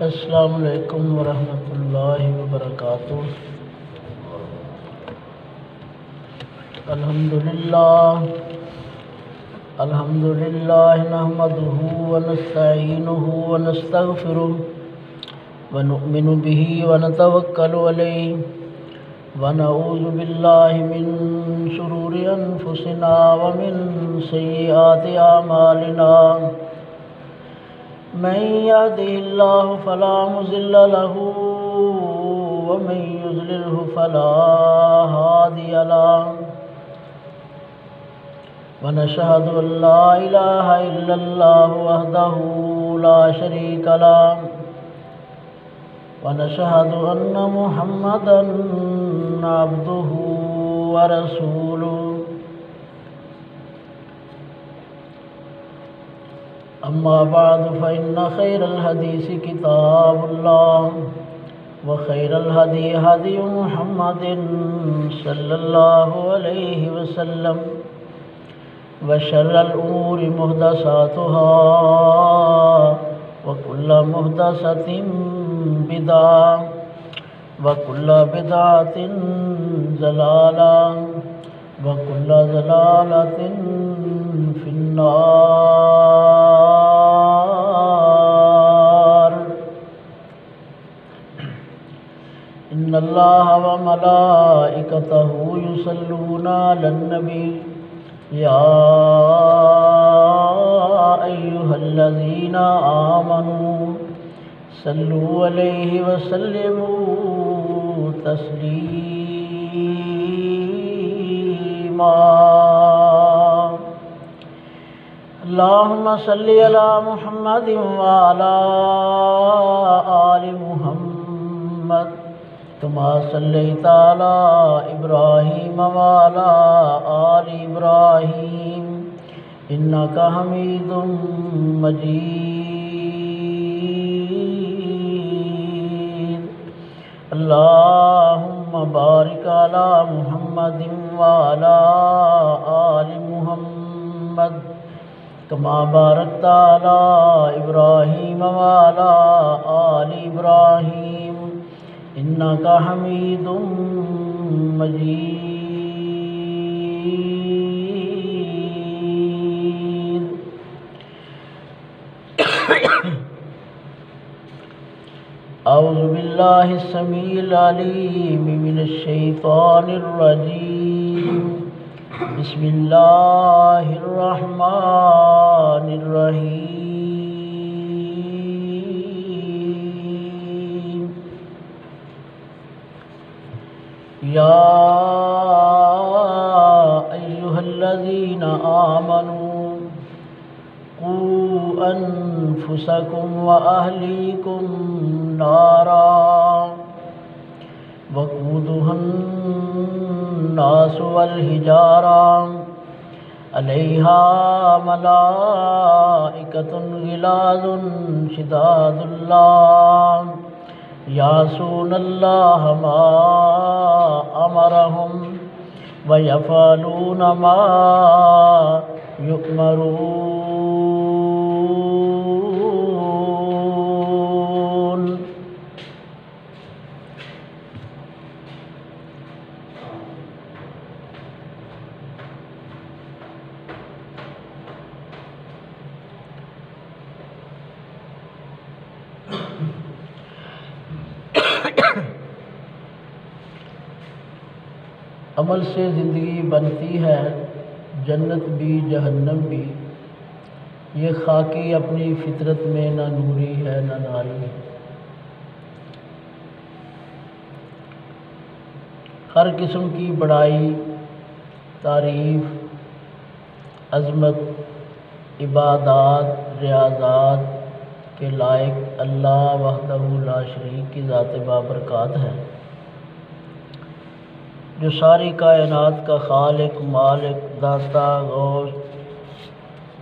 السلام علیکم ورحمۃ اللہ وبرکاتہ۔ الحمد للہ نحمدہ ونستعینہ ونستغفرہ ونؤمن بہ ونتوکل علیہ ونعوذ باللہ من شرور انفسنا ومن سیئات اعمالنا، من يهده الله فلا مضل له ومن يضلله فلا هادي له، ونشهد أن لا إله إلا الله وحده لا شريك له، ونشهد أن محمدا عبده ورسوله، أما بعد فإن خير الحديث كتاب الله، وخير الهدي هدي محمد صلى الله عليه وسلم، وشر الأمور محدثاتها، وكل محدثة بدعة، وكل بدعة ضلالة، وكل ضلالة في النار۔ إن الله وملائكته يصلون على النبي، يا أيها الذين آمنوا صلوا عليه وسلموا تسليما۔ اللهم صل على محمد وعلى آل محمد كما صليت على إبراهيم وعلى آل إبراهيم إنك حميد مجيد۔ اللهم بارك على محمد وعلى آل محمد كما باركت على إبراهيم وعلى آل إبراهيم إنك حميد مجيد۔ أعوذ بالله السميع العليم من الشيطان الرجيم، بسم الله الرحمن الرحيم۔ يا أيها الذين آمنوا قوا أنفسكم وأهليكم نارا وقودها الناس والحجارة عليها ملائكة غلاظ شداد لا يعصون الله ما أمرهم ويفعلون ما يؤمرون۔ عمل سے زندگی بنتی ہے، جنت بھی جہنم بھی، یہ خاکی اپنی فطرت میں نہ نوری ہے نہ ناری ہے۔ ہر قسم کی بڑائی، تعریف، عظمت، عبادات، ریاضات کے لائق اللہ وحدہ لا شریک کی ذات بابرکات ہے، جو ساری کائنات کا خالق، مالک، داتا، غوث،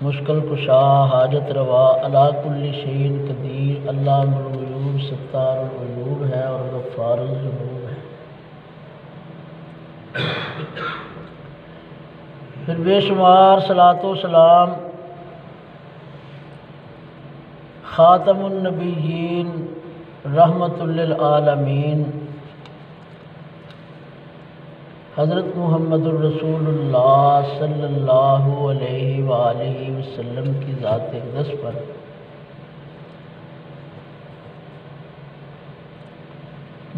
مشکل کشا، حاجت روا، علی کل شیء قدیر، علام الغیوب، ستار العیوب ہے اور غفار الذنوب ہے۔ پھر بے شمار صلاۃ و سلام خاتم النبیین رحمت للعالمین حضرت محمد الرسول اللہ صلی اللہ علیہ وآلہ وسلم کی ذات اقدس پر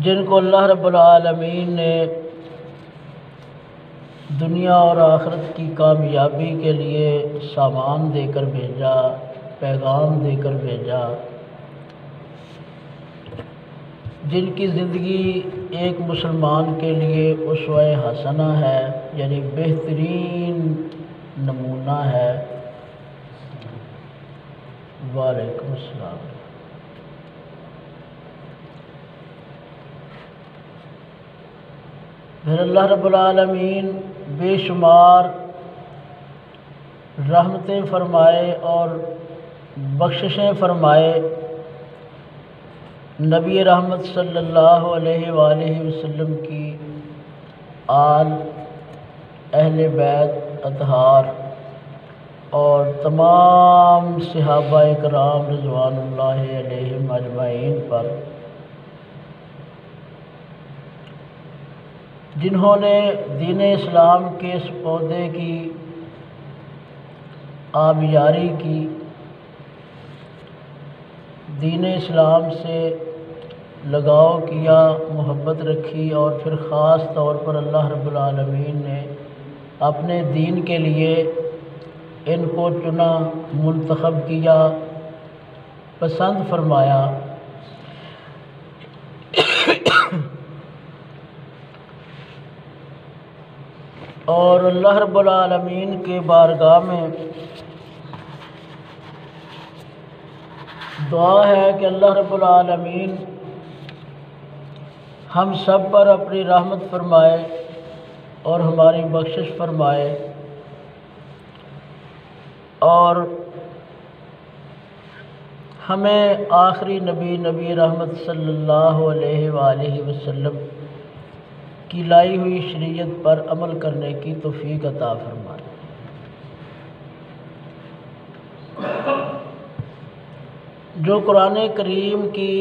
جن کو اللہ رب العالمین نے دنیا اور آخرت کی کامیابی کے لیے سامان دے کر بھیجا، پیغام دے کر بھیجا، جن کی زندگی ایک مسلمان کے لیے اسوہ حسنہ ہے، یعنی بہترین نمونہ ہے۔ وعلیکم السلام۔ پھر اللہ رب العالمین بے شمار رحمتیں فرمائے اور بخششیں فرمائے نبی رحمت صلی اللہ علیہ وآلہ وسلم کی آل، اہل بیت اطہار اور تمام صحابہ کرام رضوان اللہ علیہم اجمعین پر، جنہوں نے دین اسلام کے اس پودے کی آبیاری کی، دین اسلام سے لگاؤ کیا، محبت رکھی، اور پھر خاص طور پر اللہ رب العالمین نے اپنے دین کے لیے ان کو چنا، منتخب کیا، پسند فرمایا۔ اور اللہ رب العالمین کے بارگاہ میں دعا ہے کہ اللہ رب العالمین ہم سب پر اپنی رحمت فرمائے اور ہماری بخشش فرمائے، اور ہمیں آخری نبی رحمت صلی اللہ علیہ وآلہ وسلم کی لائی ہوئی شریعت پر عمل کرنے کی توفیق عطا فرمائے۔ جو قرآن کریم کی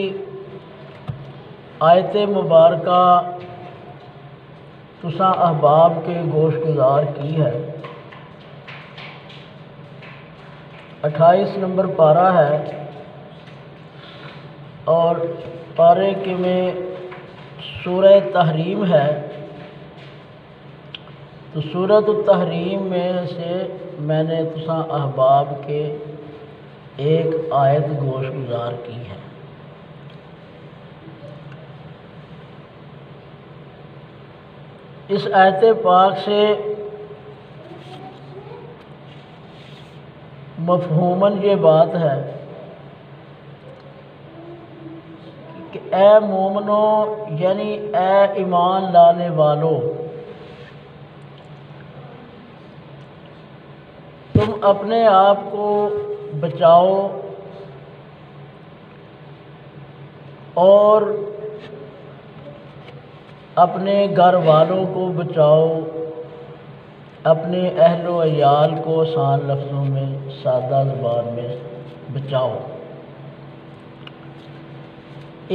آیت مبارکہ تساں احباب کے گوش گزار کی ہے، 28 نمبر پارہ ہے، اور پارے کے میں سورہ تحریم ہے، تو سورۃ التحریم میں سے میں نے تساں احباب کے ایک آیت گوش گزار کی ہے۔ اس آیت پاک سے مفہوماً یہ بات ہے کہ اے مومنو، یعنی اے ایمان لانے والو، تم اپنے آپ کو بچاؤ اور اپنے گھر والوں کو بچاؤ، اپنے اہل و عیال کو آسان لفظوں میں، سادہ زبان میں بچاؤ۔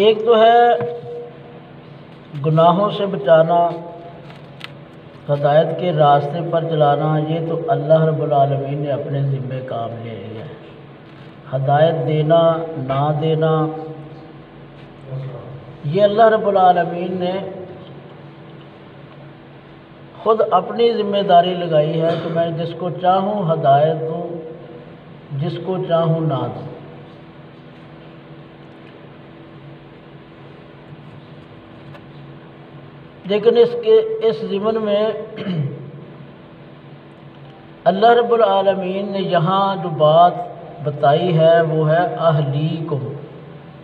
ایک تو ہے گناہوں سے بچانا، ہدایت کے راستے پر چلانا، یہ تو اللہ رب العالمین نے اپنے ذمہ کام لے لیا ہے۔ ہدایت دینا، نہ دینا، یہ اللہ رب العالمین نے خود اپنی ذمہ داری لگائی ہے کہ میں جس کو چاہوں ہدایت دوں، جس کو چاہوں نہ دوں۔ لیکن اس ضمن میں اللہ رب العالمین نے یہاں جو بات بتائی ہے وہ ہے اہلیکم،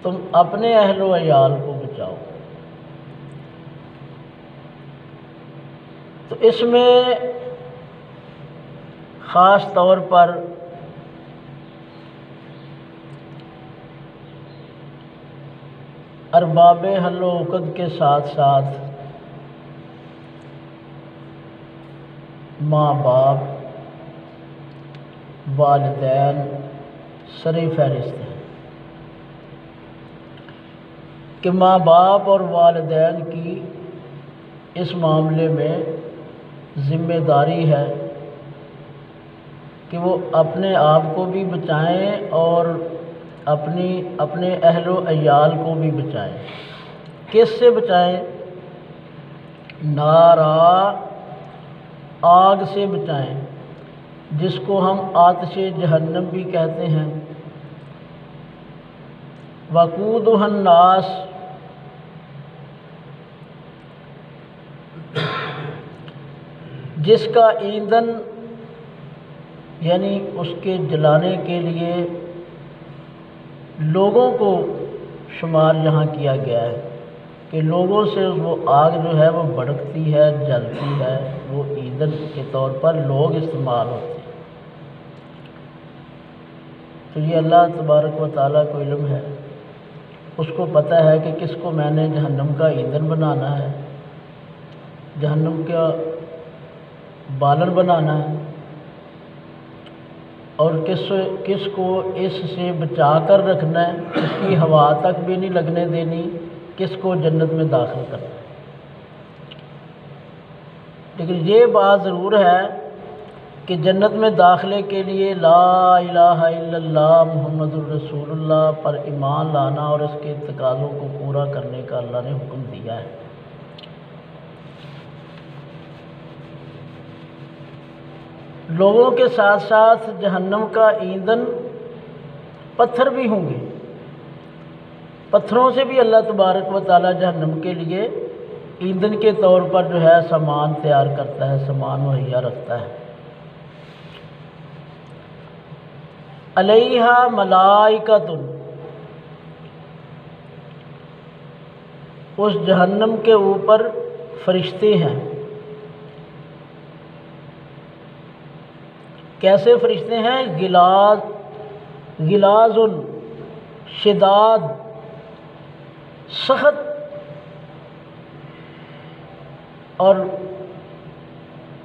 تم اپنے اہل و عیال کو بچاؤ۔ تو اس میں خاص طور پر ارباب حل و عقد کے ساتھ ساتھ ماں باپ، والدین سر فہرست ہیں۔ کہ ماں باپ اور والدین کی اس معاملے میں ذمہ داری ہے کہ وہ اپنے آپ کو بھی بچائیں اور اپنے اہل و عیال کو بھی بچائیں۔ کس سے بچائیں؟ نارا، آگ سے بچائیں، جس کو ہم آتش جہنم بھی کہتے ہیں۔ وقودها الناس، جس کا ایندھن یعنی اس کے جلانے کے لیے لوگوں کو شمار یہاں کیا گیا ہے کہ لوگوں سے وہ آگ جو ہے وہ بھڑکتی ہے، جلتی ہے، وہ ایندھن کے طور پر لوگ استعمال ہوتے ہیں۔ تو یہ اللہ تبارک و تعالیٰ کو علم ہے، اس کو پتہ ہے کہ کس کو میں نے جہنم کا ایندھن بنانا ہے، جہنم کا بالن بنانا ہے، اور کس کو اس سے بچا کر رکھنا ہے، اس کی ہوا تک بھی نہیں لگنے دینی، کس کو جنت میں داخل کرنا ہے۔ لیکن یہ بات ضرور ہے کہ جنت میں داخلے کے لیے لا الہ الا اللہ محمد الرسول اللہ پر ایمان لانا اور اس کے تقاضوں کو پورا کرنے کا اللہ نے حکم دیا ہے۔ لوگوں کے ساتھ ساتھ جہنم کا ایندھن پتھر بھی ہوں گے، پتھروں سے بھی اللہ تبارک و تعالیٰ جہنم کے لیے ایندھن کے طور پر جو ہے سامان تیار کرتا ہے، سامان مہیا رکھتا ہے۔ علیہا ملائکۃ، اس جہنم کے اوپر فرشتے ہیں۔ کیسے فرشتے ہیں؟ غلاظ شداد، سخت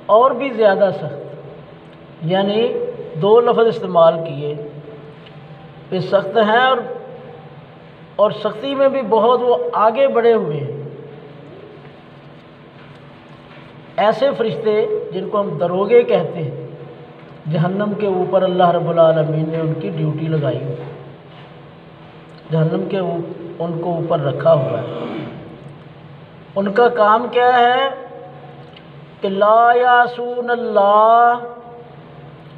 اور بھی زیادہ سخت، یعنی دو لفظ استعمال کیے کہ سخت ہیں اور سختی میں بھی بہت وہ آگے بڑھے ہوئے ہیں۔ ایسے فرشتے جن کو ہم دروگے کہتے ہیں، جہنم کے اوپر اللہ رب العالمین نے ان کی ڈیوٹی لگائی ہوئی، جہنم کے ان کو اوپر رکھا ہوا ہے۔ ان کا کام کیا ہے کہ لا یعصون اللہ،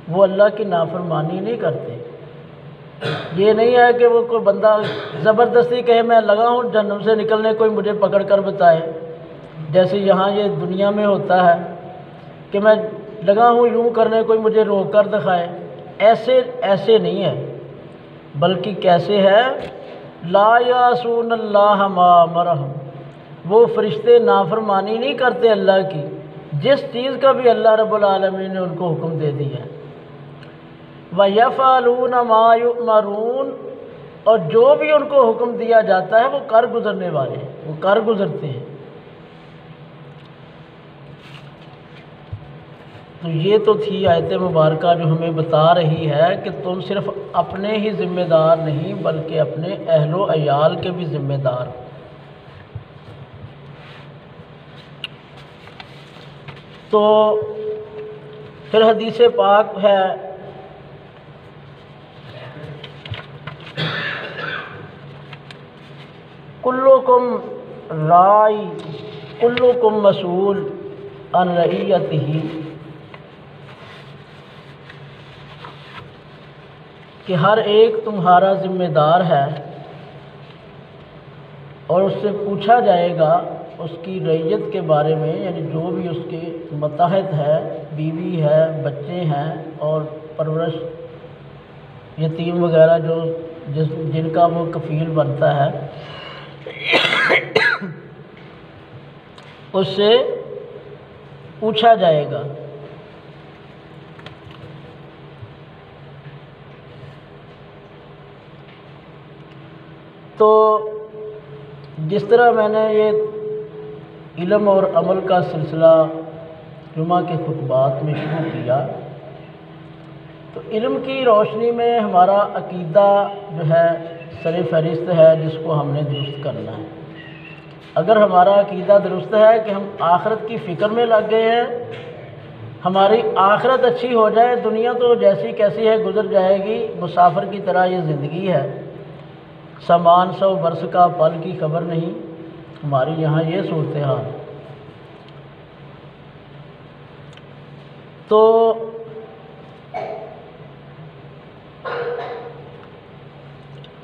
وہ اللہ کی نافرمانی نہیں کرتے۔ یہ نہیں ہے کہ وہ کوئی بندہ زبردستی کہے میں لگا ہوں جہنم سے نکلنے، کوئی مجھے پکڑ کر بتائے، جیسے یہاں یہ دنیا میں ہوتا ہے کہ میں لگا ہوں یوں کرنے، کوئی مجھے روک کر دکھائے۔ ایسے نہیں ہے، بلکہ کیسے ہے؟ لا یعصون اللہ ما امرہم، وہ فرشتے نافرمانی نہیں کرتے اللہ کی، جس چیز کا بھی اللہ رب العالمین نے ان کو حکم دے دیا ہے۔ وَيَفْعَلُونَ مَا يُؤْمَرُونَ، اور جو بھی ان کو حکم دیا جاتا ہے وہ کر گزرنے والے ہیں، وہ کر گزرتے ہیں۔ تو یہ تو تھی آیت مبارکہ جو ہمیں بتا رہی ہے کہ تم صرف اپنے ہی ذمہ دار نہیں بلکہ اپنے اہل و عیال کے بھی ذمہ دار۔ تو پھر حدیث پاک ہے کلکم رائی کلکم مسئول عن رعیتہ، کہ ہر ایک تمہارا ذمہ دار ہے اور اس سے پوچھا جائے گا اس کی رعیت کے بارے میں، یعنی جو بھی اس کے متحد ہے، بیوی ہے، بچے ہیں اور پرورش یتیم وغیرہ جن کا وہ کفیل بنتا ہے، اس سے پوچھا جائے گا۔ تو جس طرح میں نے یہ علم اور عمل کا سلسلہ جمعہ کے خطبات میں شروع کیا تو علم کی روشنی میں ہمارا عقیدہ جو ہے سر فہرست ہے جس کو ہم نے درست کرنا ہے۔ اگر ہمارا عقیدہ درست ہے کہ ہم آخرت کی فکر میں لگ گئے ہیں، ہماری آخرت اچھی ہو جائے، دنیا تو جیسی کیسی ہے گزر جائے گی، مسافر کی طرح یہ زندگی ہے، سامان 100 برس کا پل کی خبر نہیں، ہماری یہاں یہ صورتحال۔ تو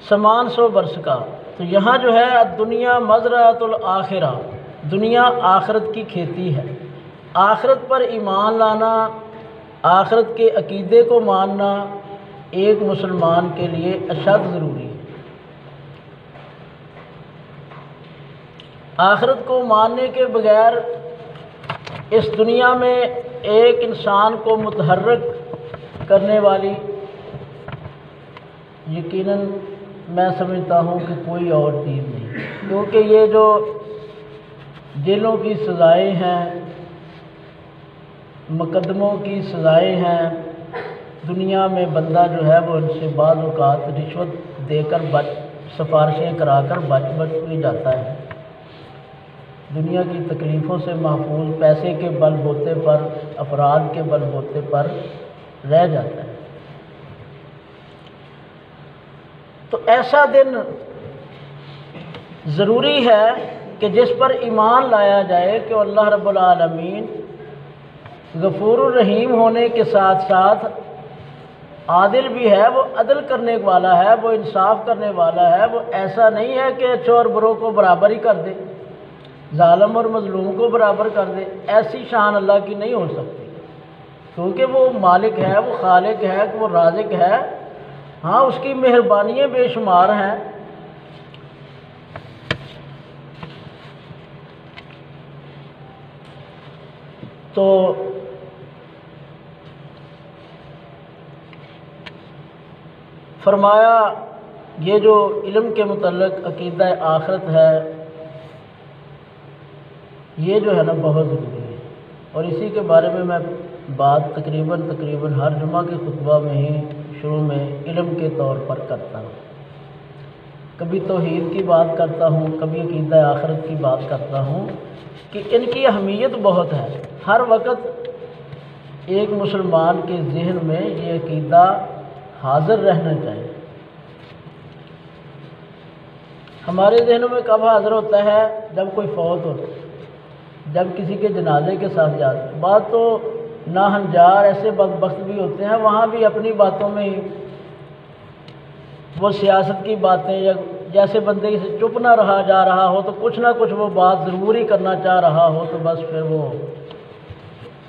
سامان 100 برس کا، تو یہاں جو ہے دنیا مزرعۃ الآخرہ، دنیا آخرت کی کھیتی ہے۔ آخرت پر ایمان لانا، آخرت کے عقیدے کو ماننا ایک مسلمان کے لیے اشد ضروری ہے۔ آخرت کو ماننے کے بغیر اس دنیا میں ایک انسان کو متحرک کرنے والی یقیناً میں سمجھتا ہوں کہ کوئی اور چیز نہیں، کیونکہ یہ جو جیلوں کی سزائیں ہیں، مقدموں کی سزائیں ہیں، دنیا میں بندہ جو ہے وہ ان سے بعض اوقات رشوت دے کر سفارشیں کرا کر بچ بھی جاتا ہے، دنیا کی تکلیفوں سے محفوظ پیسے کے بل بوتے پر، افراد کے بل بوتے پر رہ جاتا ہے۔ تو ایسا دن ضروری ہے کہ جس پر ایمان لایا جائے کہ اللہ رب العالمین غفور الرحیم ہونے کے ساتھ ساتھ عادل بھی ہے، وہ عدل کرنے والا ہے، وہ انصاف کرنے والا ہے، وہ ایسا نہیں ہے کہ اچھوں اور بروں کو برابر ہی کر دے، ظالم اور مظلوم کو برابر کر دے، ایسی شان اللہ کی نہیں ہو سکتی، کیونکہ وہ مالک ہے، وہ خالق ہے، وہ رازق ہے، ہاں اس کی مہربانیاں بے شمار ہیں۔ تو فرمایا یہ جو علم کے متعلق عقیدہ آخرت ہے یہ جو ہے نا بہت ضروری ہے، اور اسی کے بارے میں بات تقریباً ہر جمعہ کے خطبہ میں ہی شروع میں علم کے طور پر کرتا ہوں، کبھی توحید کی بات کرتا ہوں، کبھی عقیدہ آخرت کی بات کرتا ہوں کہ ان کی اہمیت بہت ہے۔ ہر وقت ایک مسلمان کے ذہن میں یہ عقیدہ حاضر رہنا چاہیے۔ ہمارے ذہنوں میں کب حاضر ہوتا ہے؟ جب کوئی فوت ہوتا ہے، جب کسی کے جنازے کے ساتھ جاتے ہیں۔ بات تو ناہنجار ایسے بدبخت بھی ہوتے ہیں، وہاں بھی اپنی باتوں میں ہی وہ سیاست کی باتیں، یا جیسے بندے سے چپ نہ رہا جا رہا ہو تو کچھ نہ کچھ وہ بات ضرور ہی کرنا چاہ رہا ہو، تو بس پھر وہ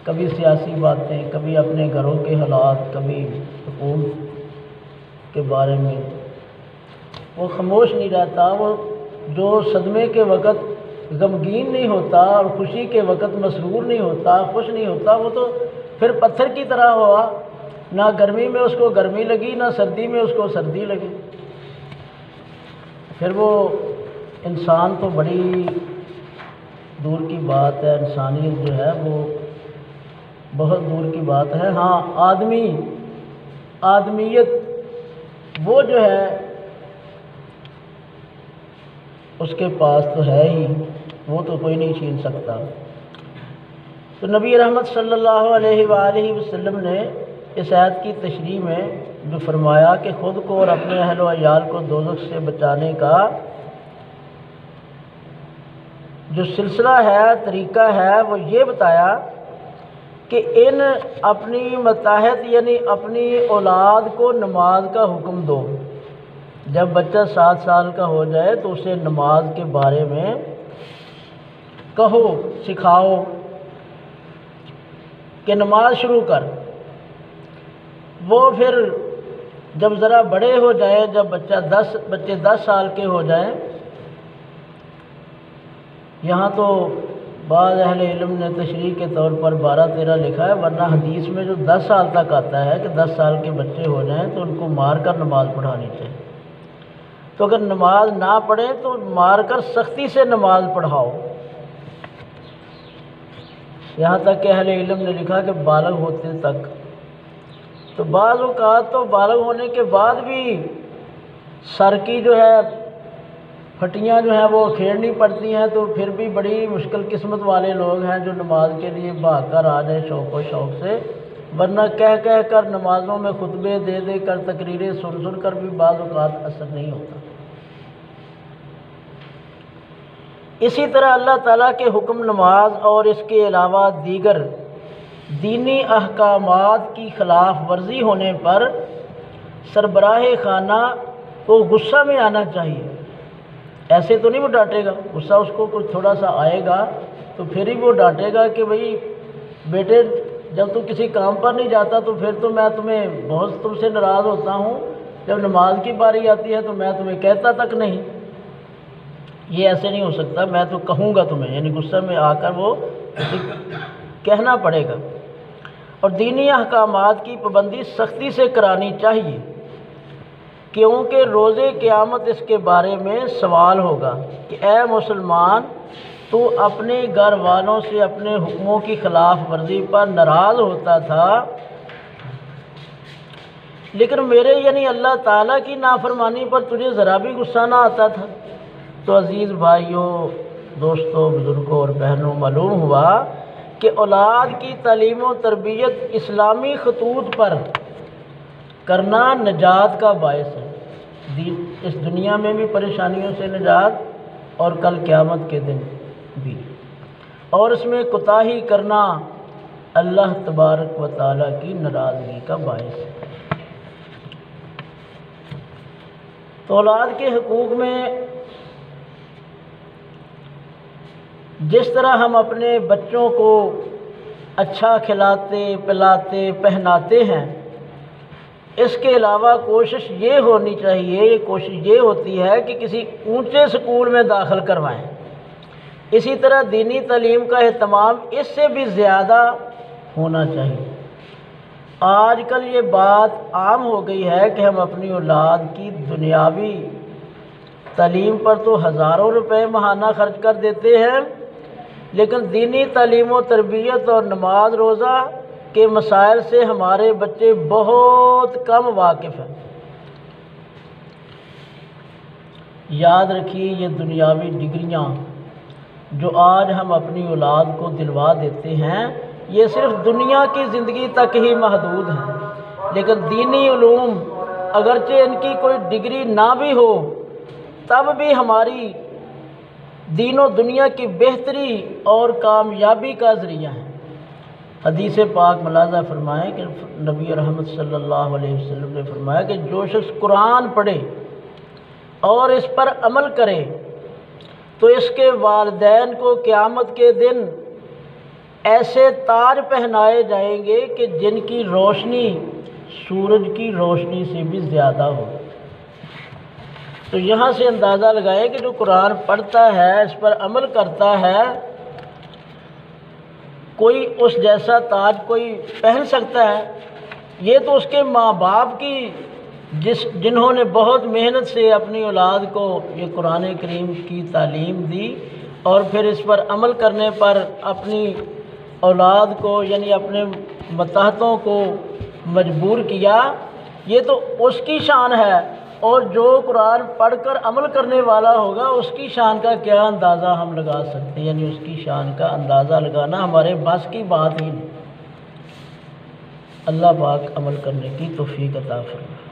کبھی سیاسی باتیں، کبھی اپنے گھروں کے حالات، کبھی حکومت کے بارے میں وہ خاموش نہیں رہتا۔ وہ جو صدمے کے وقت غمگین نہیں ہوتا اور خوشی کے وقت مسرور نہیں ہوتا، خوش نہیں ہوتا، وہ تو پھر پتھر کی طرح ہوا، نہ گرمی میں اس کو گرمی لگی، نہ سردی میں اس کو سردی لگی، پھر وہ انسان تو بڑی دور کی بات ہے، انسانیت جو ہے وہ بہت دور کی بات ہے۔ ہاں آدمیت وہ جو ہے اس کے پاس تو ہے ہی، وہ تو کوئی نہیں چھین سکتا۔ تو نبی رحمت صلی اللہ علیہ وآلہ وسلم نے اس آیت کی تشریح میں جو فرمایا کہ خود کو اور اپنے اہل و عیال کو دوزخ سے بچانے کا جو سلسلہ ہے، طریقہ ہے، وہ یہ بتایا کہ ان اپنی متاحت یعنی اپنی اولاد کو نماز کا حکم دو۔ جب بچہ 7 سال کا ہو جائے تو اسے نماز کے بارے میں کہو، سکھاؤ کہ نماز شروع کر۔ وہ پھر جب ذرا بڑے ہو جائیں، جب بچے 10 سال کے ہو جائیں، یہاں تو بعض اہل علم نے تشریح کے طور پر 12-13 لکھا ہے، ورنہ حدیث میں جو 10 سال تک آتا ہے کہ 10 سال کے بچے ہو جائیں تو ان کو مار کر نماز پڑھانی چاہیے۔ تو اگر نماز نہ پڑھیں تو مار کر سختی سے نماز پڑھاؤ۔ یہاں تک کہ اہل علم نے لکھا کہ بالغ ہوتے تک تو بعض اوقات تو بالغ ہونے کے بعد بھی سر کی جو ہے پھٹیاں جو ہیں وہ کھیڑنی پڑتی ہیں، تو پھر بھی بڑی مشکل قسمت والے لوگ ہیں جو نماز کے لیے بھاگ کر آ جائیں شوق و شوق سے، ورنہ کہہ کر نمازوں میں خطبے دے دے کر تقریریں سن کر بھی بعض اوقات اثر نہیں ہوتا۔ اسی طرح اللہ تعالیٰ کے حکم نماز اور اس کے علاوہ دیگر دینی احکامات کی خلاف ورزی ہونے پر سربراہ خانہ کو غصہ میں آنا چاہیے۔ ایسے تو نہیں وہ ڈانٹے گا، غصہ اس کو کچھ تھوڑا سا آئے گا تو پھر ہی وہ ڈانٹے گا کہ بھئی بیٹے جب تو کسی کام پر نہیں جاتا تو پھر تو میں تمہیں بہت تم سے ناراض ہوتا ہوں، جب نماز کی باری آتی ہے تو میں تمہیں کہتا تک نہیں۔ یہ ایسے نہیں ہو سکتا، میں تو کہوں گا تمہیں، یعنی غصہ میں آ کر وہ کہنا پڑے گا۔ اور دینی احکامات کی پابندی سختی سے کرانی چاہیے، کیونکہ روز قیامت اس کے بارے میں سوال ہوگا کہ اے مسلمان، تو اپنے گھر والوں سے اپنے حکموں کی خلاف ورزی پر ناراض ہوتا تھا، لیکن میرے یعنی اللہ تعالیٰ کی نافرمانی پر تجھے ذرا بھی غصہ نہ آتا تھا۔ تو عزیز بھائیوں، دوستوں، بزرگوں اور بہنوں، معلوم ہوا کہ اولاد کی تعلیم و تربیت اسلامی خطوط پر کرنا نجات کا باعث ہے، اس دنیا میں بھی پریشانیوں سے نجات اور کل قیامت کے دن بھی، اور اس میں کوتاہی کرنا اللہ تبارک و تعالیٰ کی ناراضگی کا باعث ہے۔ تو اولاد کے حقوق میں جس طرح ہم اپنے بچوں کو اچھا کھلاتے پلاتے پہناتے ہیں، اس کے علاوہ کوشش یہ ہونی چاہیے، کوشش یہ ہوتی ہے کہ کسی اونچے سکول میں داخل کروائیں۔ اسی طرح دینی تعلیم کا اہتمام اس سے بھی زیادہ ہونا چاہیے۔ آج کل یہ بات عام ہو گئی ہے کہ ہم اپنی اولاد کی دنیاوی تعلیم پر تو ہزاروں روپے ماہانہ خرچ کر دیتے ہیں، لیکن دینی تعلیم و تربیت اور نماز روزہ کے مسائل سے ہمارے بچے بہت کم واقف ہیں۔ یاد رکھیے، یہ دنیاوی ڈگریاں جو آج ہم اپنی اولاد کو دلوا دیتے ہیں، یہ صرف دنیا کی زندگی تک ہی محدود ہیں، لیکن دینی علوم اگرچہ ان کی کوئی ڈگری نہ بھی ہو، تب بھی ہماری دین و دنیا کی بہتری اور کامیابی کا ذریعہ ہے۔ حدیث پاک ملاحظہ فرمائیں کہ نبی رحمت صلی اللہ علیہ وسلم نے فرمایا کہ جو شخص قرآن پڑھے اور اس پر عمل کرے تو اس کے والدین کو قیامت کے دن ایسے تاج پہنائے جائیں گے کہ جن کی روشنی سورج کی روشنی سے بھی زیادہ ہو۔ تو یہاں سے اندازہ لگائیں کہ جو قرآن پڑھتا ہے، اس پر عمل کرتا ہے، کوئی اس جیسا تاج کوئی پہن سکتا ہے؟ یہ تو اس کے ماں باپ کی جنہوں نے بہت محنت سے اپنی اولاد کو یہ قرآن کریم کی تعلیم دی اور پھر اس پر عمل کرنے پر اپنی اولاد کو یعنی اپنے ماتحتوں کو مجبور کیا، یہ تو اس کی شان ہے، اور جو قرآن پڑھ کر عمل کرنے والا ہوگا اس کی شان کا کیا اندازہ ہم لگا سکتے ہیں، یعنی اس کی شان کا اندازہ لگانا ہمارے بس کی بات ہی نہیں۔ اللہ پاک عمل کرنے کی توفیق عطا فرمائے۔